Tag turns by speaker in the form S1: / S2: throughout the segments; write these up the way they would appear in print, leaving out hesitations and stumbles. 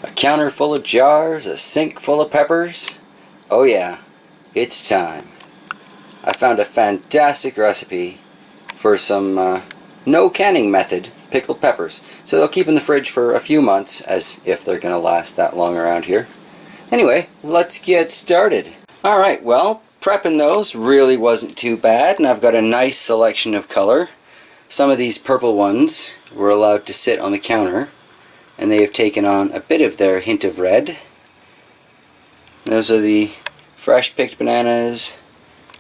S1: A counter full of jars, a sink full of peppers. Oh yeah, it's time. I found a fantastic recipe for some no canning method pickled peppers. So they'll keep in the fridge for a few months, as if they're going to last that long around here. Anyway, let's get started. Alright, well, prepping those really wasn't too bad, and I've got a nice selection of color. Some of these purple ones were allowed to sit on the counter, and they have taken on a bit of their hint of red. Those are the fresh picked bananas.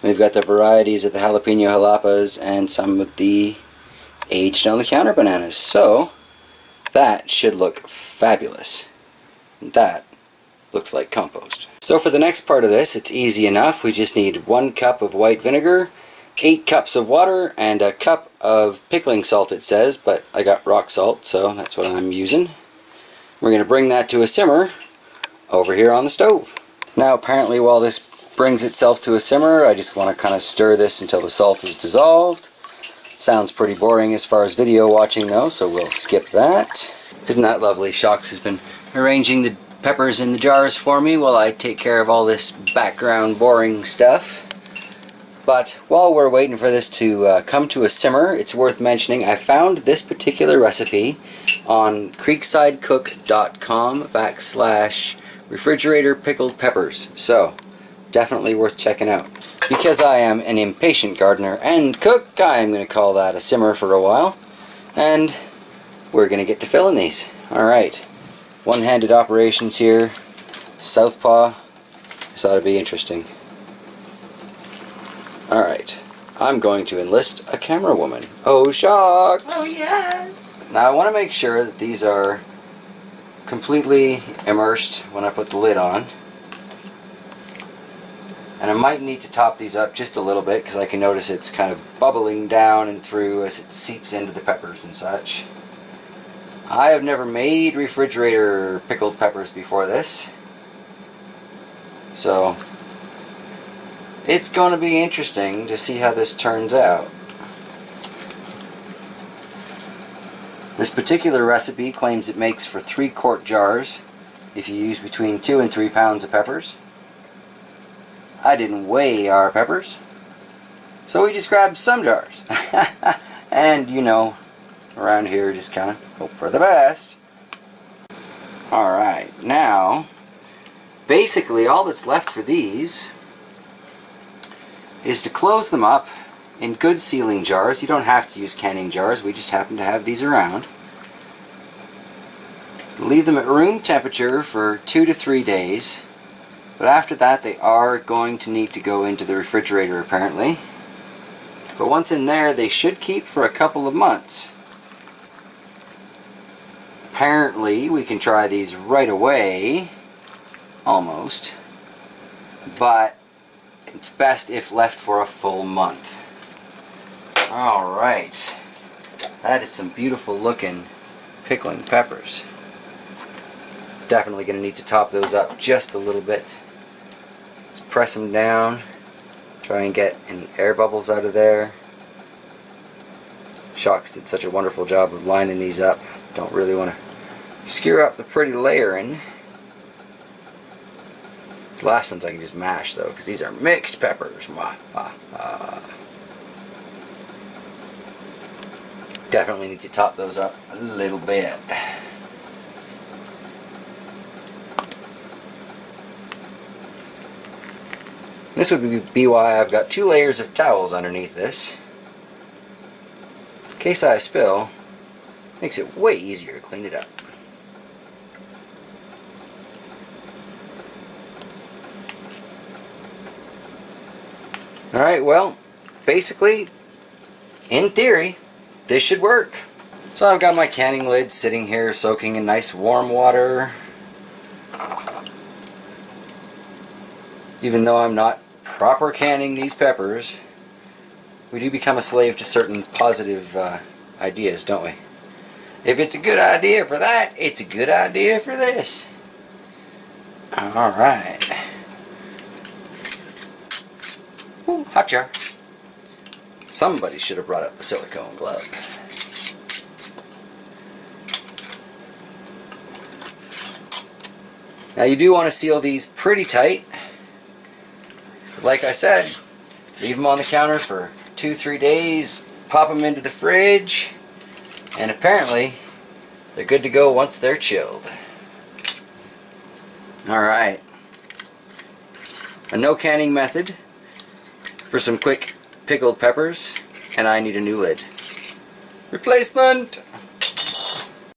S1: We've got the varieties of the jalapeno jalapas and some of the aged on the counter bananas. So that should look fabulous. That looks like compost. So for the next part of this, it's easy enough. We just need 1 cup of white vinegar, 8 cups of water, and a cup of pickling salt, it says, but I got rock salt, so that's what I'm using. We're going to bring that to a simmer over here on the stove. Now apparently while this brings itself to a simmer, I just want to kind of stir this until the salt is dissolved. Sounds pretty boring as far as video watching though, so we'll skip that. Isn't that lovely? Shocks has been arranging the peppers in the jars for me while I take care of all this background boring stuff. But while we're waiting for this to come to a simmer, it's worth mentioning I found this particular recipe on creeksidecook.com/refrigerator pickled peppers. So definitely worth checking out. Because I am an impatient gardener and cook, I'm going to call that a simmer for a while. And we're going to get to filling these. Alright, one-handed operations here. Southpaw. This ought to be interesting. Alright, I'm going to enlist a camera woman. Oh, shucks!
S2: Oh, yes!
S1: Now I want to make sure that these are completely immersed when I put the lid on. And I might need to top these up just a little bit because I can notice it's kind of bubbling down and through as it seeps into the peppers and such. I have never made refrigerator pickled peppers before this, so it's going to be interesting to see how this turns out. This particular recipe claims it makes for 3-quart jars if you use between 2 and 3 pounds of peppers. I didn't weigh our peppers, so we just grabbed some jars. And you know, around here just kind of hope for the best. Alright, now basically all that's left for these is to close them up in good sealing jars. You don't have to use canning jars, we just happen to have these around. Leave them at room temperature for 2 to 3 days. But after that they are going to need to go into the refrigerator apparently. But once in there they should keep for a couple of months. Apparently we can try these right away, almost, but it's best if left for a full month. Alright, that is some beautiful looking pickling peppers. Definitely going to need to top those up just a little bit. Let's press them down, try and get any air bubbles out of there. Shocks did such a wonderful job of lining these up. Don't really want to screw up the pretty layering. The last ones I can just mash though, because these are mixed peppers. Definitely need to top those up a little bit. This would be why I've got 2 layers of towels underneath this. In case I spill, makes it way easier to clean it up. Alright, well, basically, in theory, this should work. So I've got my canning lid sitting here soaking in nice warm water. Even though I'm not proper canning these peppers, we do become a slave to certain positive ideas, don't we? If it's a good idea for that, it's a good idea for this. Alright. Ooh, hot jar. Somebody should have brought up the silicone glove. Now you do want to seal these pretty tight. Like I said, leave them on the counter for 2-3 days, pop them into the fridge, and apparently they're good to go once they're chilled. Alright, a no canning method for some quick pickled peppers, and I need a new lid. Replacement!